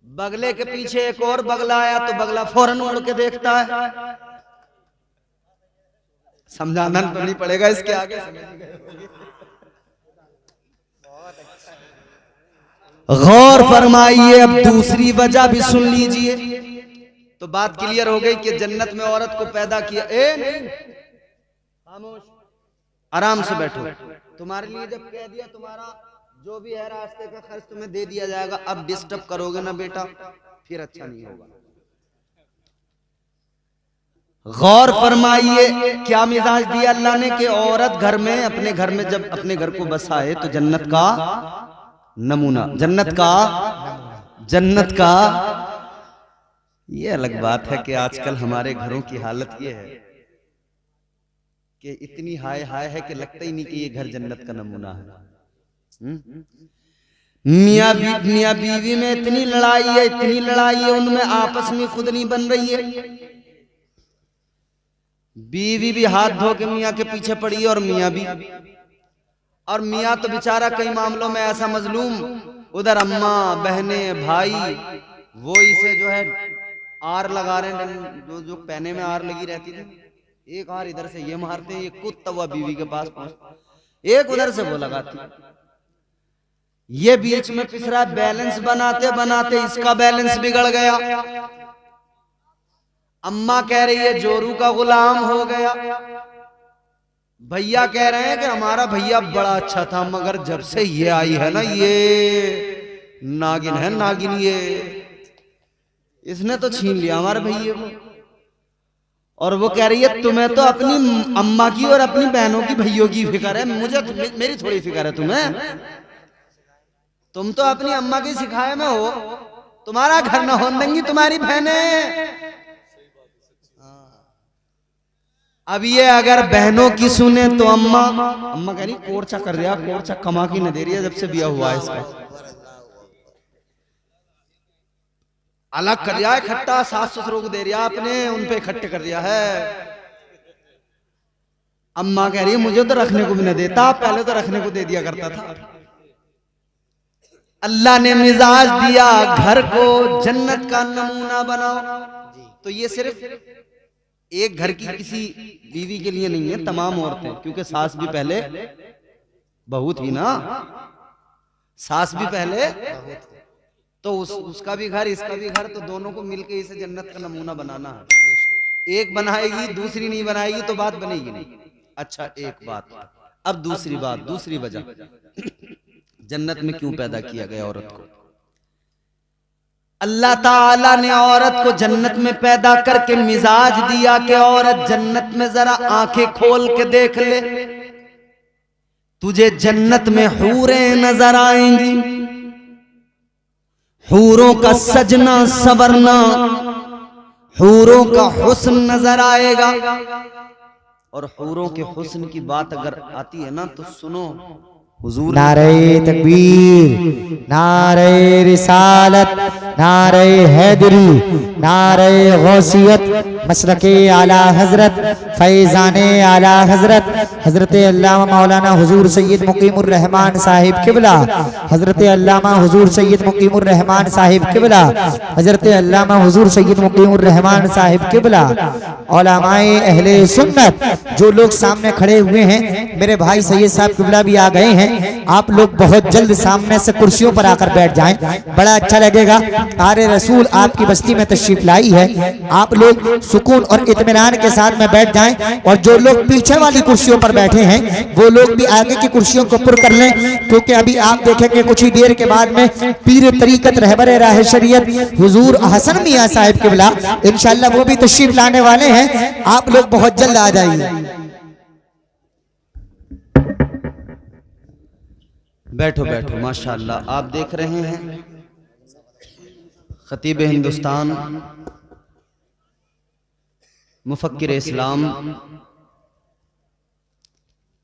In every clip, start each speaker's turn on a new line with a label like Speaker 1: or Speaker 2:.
Speaker 1: बगले के पीछे एक और बगला आया तो बगला फौरन उड़ के देखता है। समझाना तो नहीं पड़ेगा इसके आगे। गौर फरमाइए, अब दूसरी वजह भी सुन लीजिए। तो बात क्लियर हो गई कि जन्नत में औरत को पैदा किया। नहीं, खामोश, आराम से बैठो। तुम्हारे लिए जब कह दिया तुम्हारा जो भी है रास्ते का खर्च तुम्हें दे दिया जाएगा, अब डिस्टर्ब करोगे ना बेटा फिर अच्छा नहीं होगा। गौर फरमाइए क्या मिजाज दिया अल्लाह ने कि औरत घर में अपने घर में जब अपने घर को बसाए तो जन्नत का नमूना, जन्नत का। ये अलग बात है कि आजकल हमारे घरों की हालत ये है कि इतनी हाय हाय है कि लगता ही नहीं कि ये घर जन्नत का नमूना है। मियाँ बीवी में इतनी लड़ाई है, उनमें आपस में खुद नहीं बन रही है। बीवी भी हाथ धो के मियाँ के पीछे पड़ी है और मियाँ भी। और मियाँ तो बेचारा कई मामलों में ऐसा मजलूम, उधर अम्मा बहने भाई वो इसे जो है आर लगा रहे हैं, जो पहने में आर लगी रहती थी, एक आर इधर से ये मारते हैं, ये कुत्ता हुआ बीवी के पास पहुंचता, एक उधर से वो लगाती, ये बीच में पिसरा। बैलेंस बनाते बनाते इसका बैलेंस बिगड़ गया। अम्मा कह रही है जोरू का गुलाम हो गया। भैया कह रहे हैं कि हमारा भैया बड़ा अच्छा था, मगर जब से ये आई है ना, ये नागिन है, नागिन, ये इसने तो छीन लिया हमारे भैया को। और वो कह रही है तुम्हें तो अपनी अम्मा की और अपनी बहनों की भैयों की फिक्र है, मुझे मेरी थोड़ी फिक्र है तुम्हें। तुम तो अपनी अम्मा की सिखाए में हो, तुम्हारा घर न होने देंगी तुम्हारी बहनें। अब ये अगर बहनों की सुने तो अम्मा कह रही कोर्चा कर दिया, कोर्चा कमा की न दे रही है जब से बिया हुआ है इसका, अलग कर दिया है खट्टा, सास ससुरों को दे दिया आपने, उन पे इकट्ठे कर दिया है। अम्मा कह रही है मुझे तो रखने को भी न देता, पहले तो रखने को दे दिया करता था। अल्लाह ने मिजाज दिया घर को जन्नत का नमूना बनाओ। तो ये सिर्फ एक घर की किसी बीवी के लिए नहीं है, तमाम औरतें, क्योंकि सास भी पहले बहू थी ना, सास भी पहले, तो उसका भी घर इसका भी घर, तो दोनों को मिलके इसे जन्नत का नमूना बनाना है। एक बनाएगी दूसरी नहीं बनाएगी तो बात बनेगी नहीं। अच्छा एक बात, अब दूसरी बात, दूसरी वजह जन्नत में क्यों पैदा किया गया औरत को। अल्लाह ताला ने औरत को जन्नत में पैदा करके मिजाज दिया कि औरत जन्नत में जरा आंखें खोल के देख ले, तुझे जन्नत में हूरें नजर आएंगी, हूरों का सजना सवरना, हूरों का हुस्न नजर आएगा। और हूरों के हुस्न की बात अगर आती है ना तो सुनो, हुजूर
Speaker 2: नारे तकबीर, नारे रिसालत, नारे हैदरी, नारे गौसियत, मसलके आला हजरत, फैजाने आला हजरत, हजरत अल्लामा मौलाना हुजूर सैयद मुकीमुर रहमान साहिब किबला, हजरत अल्लामा हुजूर सैयद मुकीमुर रहमान साहिब किबला, हजरत अल्लामा हुजूर सैयद मुकीमुर रहमान साहिब किबला, उलमाए अहले सुन्नत जो लोग सामने खड़े हुए हैं, मेरे भाई सैयद साहब किबला भी आ गए हैं। आप लोग बहुत जल्द सामने से कुर्सियों पर आकर बैठ जाएं, बड़ा अच्छा लगेगा। आरे रसूल आपकी बस्ती में तशरीफ लाई है, आप लोग सुकून और इत्मीनान के साथ में बैठ जाएं। और जो लोग पीछे वाली कुर्सियों पर बैठे हैं वो लोग भी आगे की कुर्सियों को पुर कर लें, क्योंकि अभी आप देखेंगे कुछ ही देर के बाद में पीर तरीकत रहबर राह शरीयत हुजूर हसन मियां साहिब किबला इंशाअल्लाह वो भी तशरीफ लाने वाले हैं। आप लोग बहुत जल्द आ जाइए।
Speaker 1: बैठो बैठो, माशाअल्लाह। आप देख रहे हैं खतीब हिंदुस्तान, मुफक्किर इस्लाम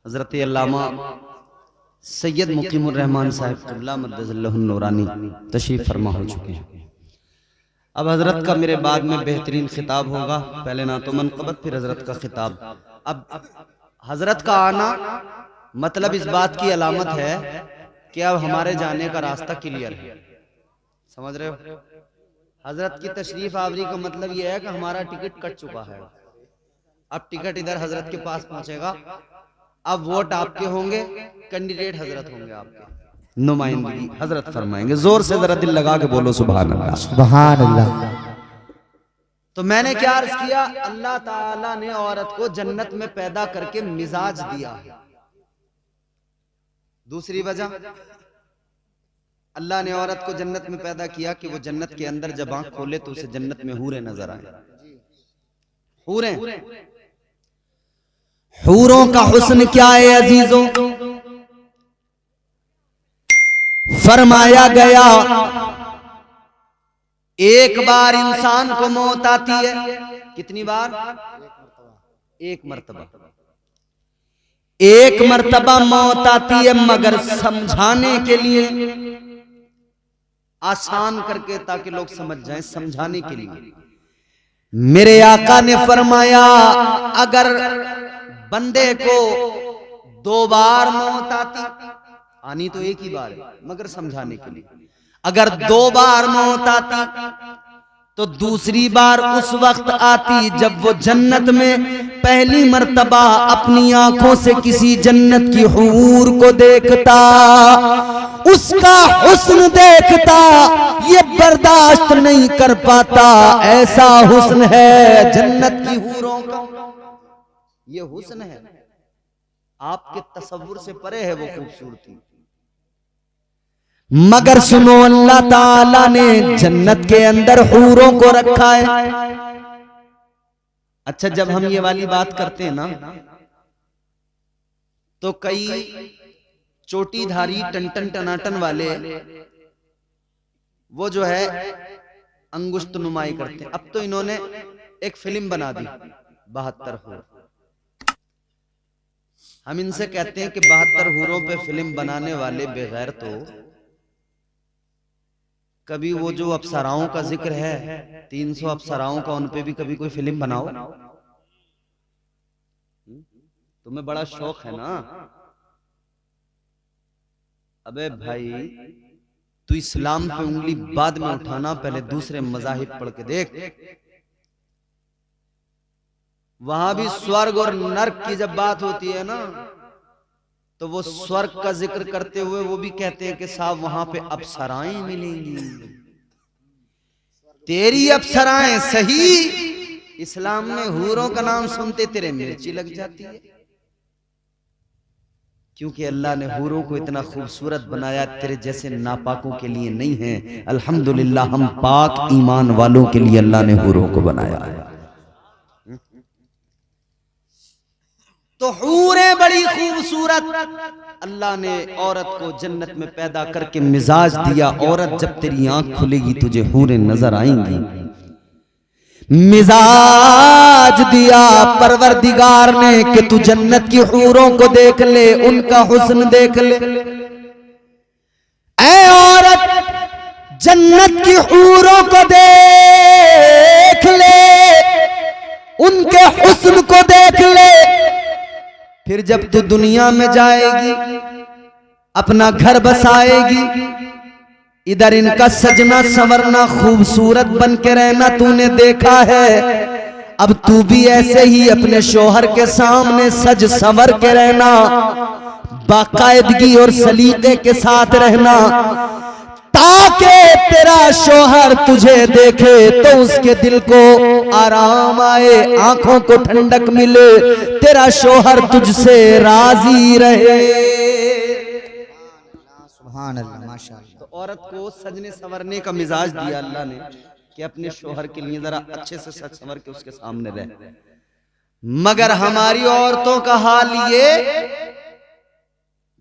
Speaker 1: हजरत अल्लामा सैयद मुकीमुर रहमान साहिब क़िबला मद्दज़ल्लहुन नूरानी तशरीफ फरमा हो चुके हैं। अब हजरत का मेरे बाद में बेहतरीन खिताब होगा, पहले ना तो मनक़बत फिर हजरत का खिताब। अब हजरत का आना मतलब इस बात की अलामत है कि अब हमारे जाने का रास्ता क्लियर है, समझ रहे हो? हजरत की तशरीफ आवरी का मतलब यह है कि हमारा टिकट कट चुका है, अब टिकट इधर हजरत के पास पहुंचेगा, अब वोट आपके होंगे, कैंडिडेट हजरत होंगे, आपके नुमाइंदगी हजरत फरमाएंगे। जोर से जरा दिल लगा के बोलो सुभान अल्लाह।
Speaker 2: सुभान अल्लाह।
Speaker 1: तो मैंने क्या अर्ज किया, अल्लाह ताला ने औरत को जन्नत में पैदा करके मिजाज दिया। दूसरी वजह, अल्लाह ने औरत को जन्नत में पैदा किया कि वो जन्नत के अंदर जब आंख खोले तो उसे जन्नत में हूरें नजर आए। हूरें, हूरों का हुस्न क्या है अजीजों? फरमाया गया एक बार इंसान को मौत आती है, कितनी बार? एक मर्तबा। एक मर्तबा मौत आती है, मगर समझाने के लिए, आसान करके ताकि लोग समझ जाएं, समझाने के लिए मेरे आका ने फरमाया अगर बंदे को 2 बार मौत आनी तो एक ही बार है, मगर समझाने के लिए, अगर 2 बार मौत आती तो दूसरी बार उस वक्त आती जब वो जन्नत में पहली मर्तबा अपनी आंखों से किसी जन्नत की हूर को देखता, उसका हुस्न देखता, ये बर्दाश्त नहीं कर पाता। ऐसा हुस्न है जन्नत की हूरों का, ये हुस्न है, आपके तसव्वुर से परे है वो खूबसूरती। मगर सुनो, अल्लाह ताला ने जन्नत के अंदर हूरों को रखा है। अच्छा, जब हम ये वाली बात करते हैं ना, तो कई चोटीधारी टन टनाटन वाले वो जो है अंगुष्ठ नुमाई करते हैं। अब तो इन्होंने एक फिल्म बना दी 72 हूर। हम इनसे कहते हैं कि 72 हूरों पे फिल्म बनाने वाले बेगैर, तो कभी वो जो अप्सराओं का जिक्र है 300 अप्सराओं का, उन पे भी कभी कोई फिल्म बनाओ। तुम्हें बड़ा शौक है ना? अबे भाई, तू इस्लाम पे उंगली बाद में उठाना, पहले दूसरे मजाहिब पढ़ के देख। वहां भी स्वर्ग और नर्क की जब बात होती है ना, तो वो स्वर्ग का जिक्र करते हुए वो भी कहते हैं कि साहब वहां पे अप्सराएं मिलेंगी। तेरी अप्सराएं सही, इस्लाम में हूरों का नाम सुनते तेरे मिर्ची लग जाती है, क्योंकि अल्लाह ने हूरों को इतना खूबसूरत बनाया, तेरे जैसे नापाकों के लिए नहीं है। अल्हम्दुलिल्लाह, हम पाक ईमान वालों के लिए अल्लाह ने हूरों को बनाया है। तो हूरें बड़ी खूबसूरत, अल्लाह ने औरत को जन्नत में पैदा करके मिजाज दिया। औरत जब तेरी आंख खुलेगी तुझे हूरें नजर आएंगी। मिजाज दिया परवरदिगार ने कि तू जन्नत की हूरों को देख ले, उनका हुस्न देख ले। ऐ औरत, जन्नत की हूरों को देख ले, उनके हुस्न को देख ले। फिर जब तू दुनिया में जाएगी, अपना घर बसाएगी, इधर इनका सजना संवरना, खूबसूरत बन के रहना तूने देखा है। अब तू भी ऐसे ही अपने शोहर के सामने सज संवर के रहना, बाकायदगी और सलीके के साथ रहना, ताकि तेरा शोहर तुझे देखे तो उसके दिल को आराम आए, आंखों को ठंडक मिले, तेरा शोहर तुझसे राजी रहे।
Speaker 2: सुभान अल्लाह, माशाअल्लाह।
Speaker 1: तो औरत को सजने संवरने का मिजाज दिया अल्लाह ने कि अपने शोहर के लिए जरा अच्छे से सज संवर के उसके सामने रहे। मगर हमारी औरतों का हाल ये,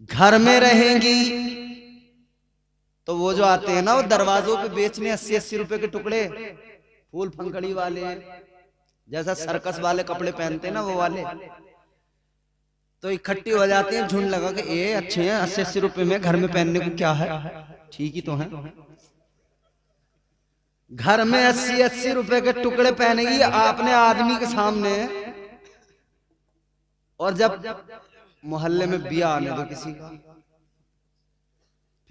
Speaker 1: घर में रहेंगी तो वो जो आते हैं ना, वो दरवाजों पे बेचने 80-80 रुपए के टुकड़े, फूल फंकड़ी वाले, जैसा सर्कस वाले कपड़े पहनते हैं ना वो वाले, तो इकट्ठी हो जाती हैं झुंड लगा के, ये अच्छे हैं 80-80 रुपए में, घर में पहनने को क्या है, ठीक ही तो है। घर में 80-80 रुपए के टुकड़े पहनेगी आपने आदमी के सामने, और जब मोहल्ले में बिया आने दो किसी का,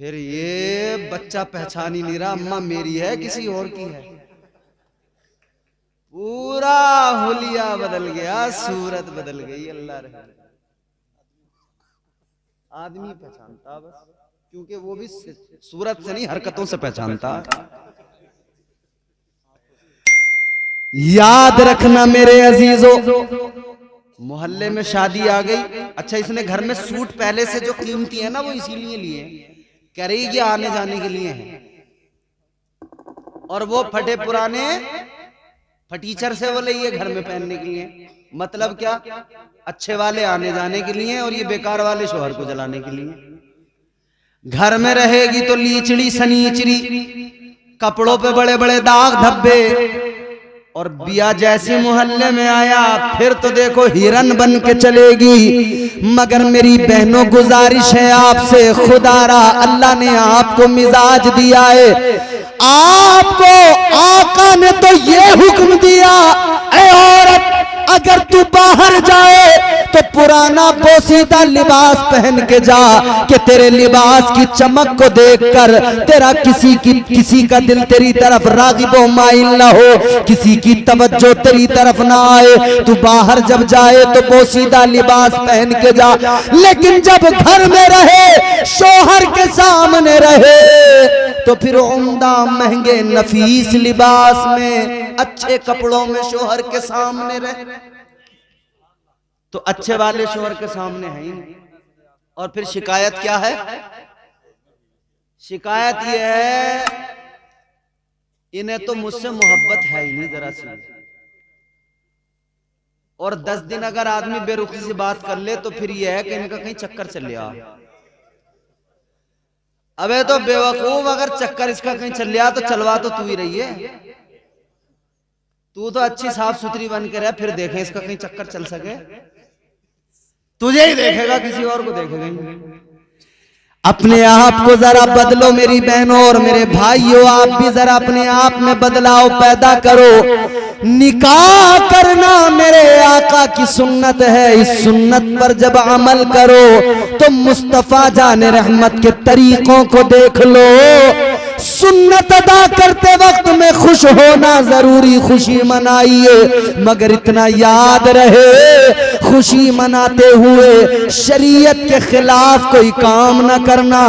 Speaker 1: फिर ये बच्चा पहचान ही नहीं रहा अम्मा मेरी है किसी और की है। पूरा हुलिया बदल गया, सूरत बदल गई। अल्लाह रहे, आदमी पहचानता बस, क्योंकि वो भी सूरत से नहीं हरकतों से पहचानता। याद रखना मेरे अजीजों, मोहल्ले में शादी आ गई। अच्छा, इसने घर में सूट पहले से जो कीमती है ना वो इसीलिए लिए, कह रही कि आने जाने के लिए है, और वो फटे पुराने फटीचर से वो लिए घर में पहनने के लिए। मतलब क्या, अच्छे वाले आने जाने के लिए और ये बेकार वाले शोहर को जलाने के लिए। घर में रहेगी तो लीचड़ी सनीचरी, कपड़ों पे बड़े बड़े दाग धब्बे, और बिया जैसी मोहल्ले में आया फिर तो देखो हिरन बन के चलेगी। मगर मेरी बहनों गुजारिश है आपसे, खुदारा अल्लाह ने आपको मिजाज दिया है, आपको आका ने तो ये हुक्म दिया, ऐ औरत अगर तू बाहर जाए तो पुराना पोसीदा लिबास पहन के जा, कि तेरे लिबास की चमक को देखकर तेरा किसी का दिल तेरी तरफ रागिब व माइल ना हो, किसी की तवज्जो तेरी तरफ ना आए। तू बाहर जब जाए तो पोसीदा लिबास पहन के जा, लेकिन जब घर में रहे, शोहर के सामने रहे, तो फिर उम्दा महंगे नफीस लिबास में, अच्छे कपड़ों में शोहर के सामने रहे, तो अच्छे वाले शोहर के सामने है ही नहीं। और फिर शिकायत क्या है? शिकायत यह है इन्हें तो मुझसे मोहब्बत है ही नहीं जरा सी। और 10 दिन अगर आदमी बेरुखी से बात कर ले तो फिर यह है कि इनका कहीं चक्कर चल लिया। अबे तो बेवकूफ, अगर चक्कर इसका कहीं चल लिया तो चलवा तो तू ही रही है। तू तो अच्छी साफ सुथरी बन के रह, फिर देखें इसका कहीं चक्कर चल सके। तुझे ही देखेगा, किसी और को देखेगा नहीं। अपने आप को जरा बदलो मेरी बहनों और मेरे भाइयों, आप भी जरा अपने आप में बदलाव पैदा करो। निकाह करना मेरे आका की सुन्नत है, इस सुन्नत पर जब अमल करो तो मुस्तफा जाने रहमत के तरीकों को देख लो। सुन्नत अदा करते वक्त में खुश होना जरूरी, खुशी मनाइए, मगर इतना याद रहे खुशी मनाते हुए शरीयत के खिलाफ कोई काम ना करना,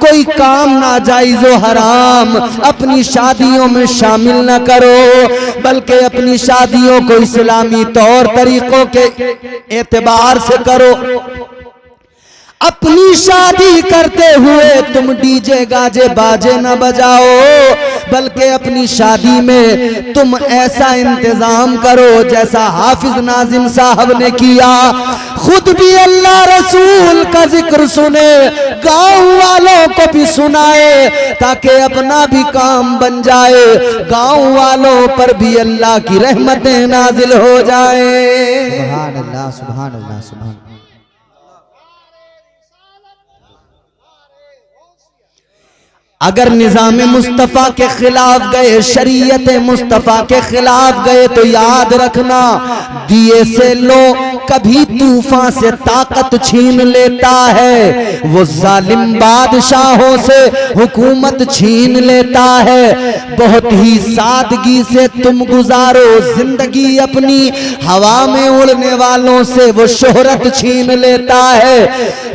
Speaker 1: कोई काम नाजायज व हराम अपनी शादियों में शामिल ना करो, बल्कि अपनी शादियों को इस्लामी तौर तरीकों के एतबार से करो। अपनी शादी करते हुए तुम डीजे गाजे बाजे न बजाओ, बल्कि अपनी शादी में तुम ऐसा इंतजाम करो जैसा हाफिज नाजिम साहब ने किया। खुद भी अल्लाह रसूल का जिक्र सुने, गांव वालों को भी सुनाए, ताकि अपना भी काम बन जाए, गांव वालों पर भी अल्लाह की रहमतें नाजिल हो जाए।
Speaker 2: सुभान अल्लाह, सुभान अल्लाह, सुभान।
Speaker 1: अगर निजाम मुस्तफ़ा के खिलाफ गए, शरीयत मुस्तफ़ा के खिलाफ गए, तो याद रखना दिए से लो कभी तूफान से ताकत छीन लेता है, वो जालिम बादशाहों से हुकूमत छीन लेता है। बहुत ही सादगी से तुम गुजारो जिंदगी अपनी, हवा में उड़ने वालों से वो शोहरत छीन लेता है।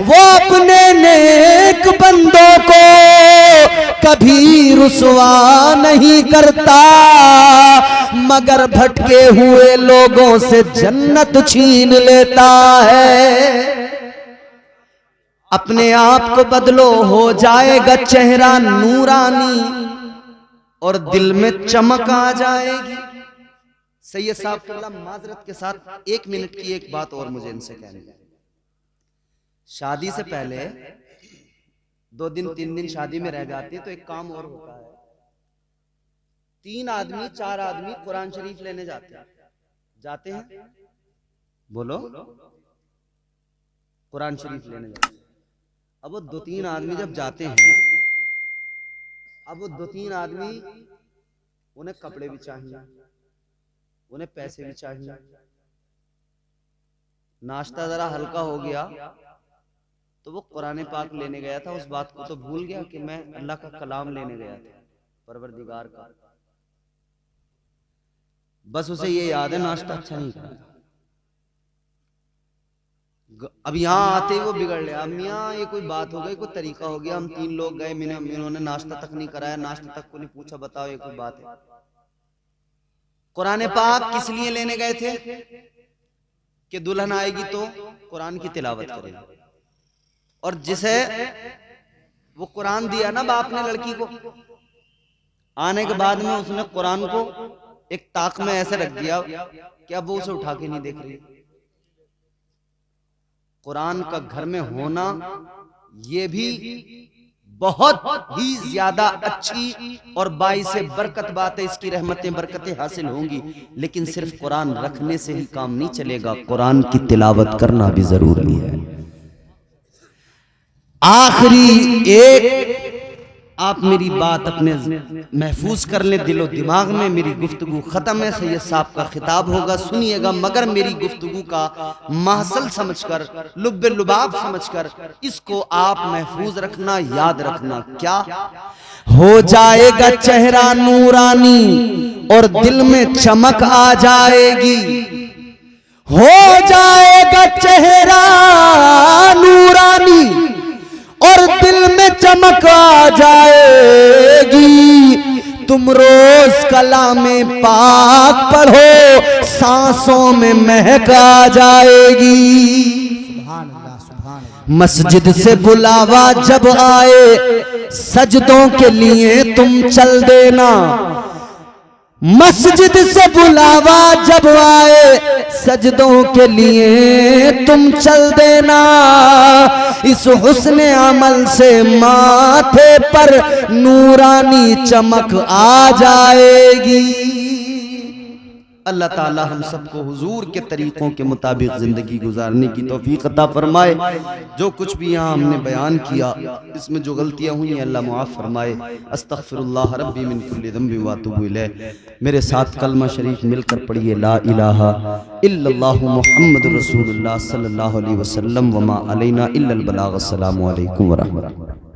Speaker 1: वो अपने नेक बंदों को कभी रुसवा नहीं करता, मगर भटके हुए लोगों से जन्नत छीन लेता है। अपने आप को बदलो, हो जाएगा चेहरा नूरानी और दिल में चमक आ जाएगी। सैयद साहब अल्लाह माजरत के साथ 1 मिनट की एक बात और मुझे इनसे कहनी है। शादी से पहले 2 दिन 3 दिन शादी में रह जाती है तो एक काम और होता है। 3 आदमी 4 आदमी कुरान शरीफ लेने जाते हैं, बोलो, कुरान शरीफ लेने जाते हैं। अब वो 2-3 आदमी जब जाते हैं, अब वो 2-3 आदमी, उन्हें कपड़े भी चाहिए, उन्हें पैसे भी चाहिए, नाश्ता जरा हल्का हो गया तो वो कुरान पाक लेने गया था, उस बात को तो भूल गया कि मैं अल्लाह का कलाम लेने गया था, परवरदिगार का। बस उसे ये याद है नाश्ता अच्छा नहीं करा। अब यहाँ आते ही वो बिगड़ लिया। अब मियाँ ये कोई बात हो गई, कोई तरीका हो गया, हम 3 लोग गए, इन्होंने नाश्ता तक नहीं कराया, नाश्ता तक को नहीं पूछा, बताओ ये कोई बात है? कुरान पाक किस लिए लेने गए थे? कि दुल्हन आएगी तो कुरान की तिलावत करेगी। और जिसे वो कुरान दिया ना बाप ने लड़की को, आने के बाद में उसने कुरान को एक ताक में ऐसे रख दिया कि अब वो उसे उठा के नहीं देख रही। कुरान का घर में होना ये भी बहुत ही ज्यादा अच्छी और बाइसे बरकत बात है। इसकी रहमतें बरकतें हासिल होंगी, लेकिन सिर्फ कुरान रखने से ही काम नहीं चलेगा, कुरान की तिलावत करना भी जरूरी है। आखिरी एक आप मेरी बात अपने महफूज कर ले दिलो दिमाग में। मेरी गुफ्तगू खत्म है, सैयद साहब का खिताब होगा, सुनिएगा, मगर मेरी गुफ्तगू का महसल समझकर, लुब्बे लुबाब समझकर इसको आप महफूज रखना, याद रखना। क्या हो जाएगा चेहरा नूरानी और दिल में चमक आ जाएगी। हो जाएगा चेहरा नूरानी और दिल में चमक आ जाएगी। तुम रोज कलामे पाक पढ़ो, सांसों में महक आ जाएगी।
Speaker 2: सुभान अल्लाह, सुभान अल्लाह।
Speaker 1: मस्जिद से बुलावा जब आए, सजदों के लिए तुम चल देना। मस्जिद से बुलावा जब आए, सजदों के लिए तुम चल देना। इस हुस्ने अमल से माथे पर नूरानी चमक आ जाएगी। अल्लाह ताला हम सबको हुजूर के तरीकों के मुताबिक जिंदगी गुजारने की तौफीक अता फरमाए। जो कुछ भी यहाँ हमने बयान किया, इसमें जो गलतियाँ हुई अल्लाह मुआफ़ फरमाए। अस्तग़फिरुल्लाह रब्बी मिन कुल्लि ज़ंबि व अतूबु इलैह। मेरे साथ कलमा शरीफ मिलकर पढ़िए, ला इलाहा इल्लल्लाहु मुहम्मदुर रसूलुल्लाह सल्लल्लाहु अलैहि वसल्लम व मा अलैना इल्लल बलाग। अस्सलामु अलैकुम व रहमतुल्लाह।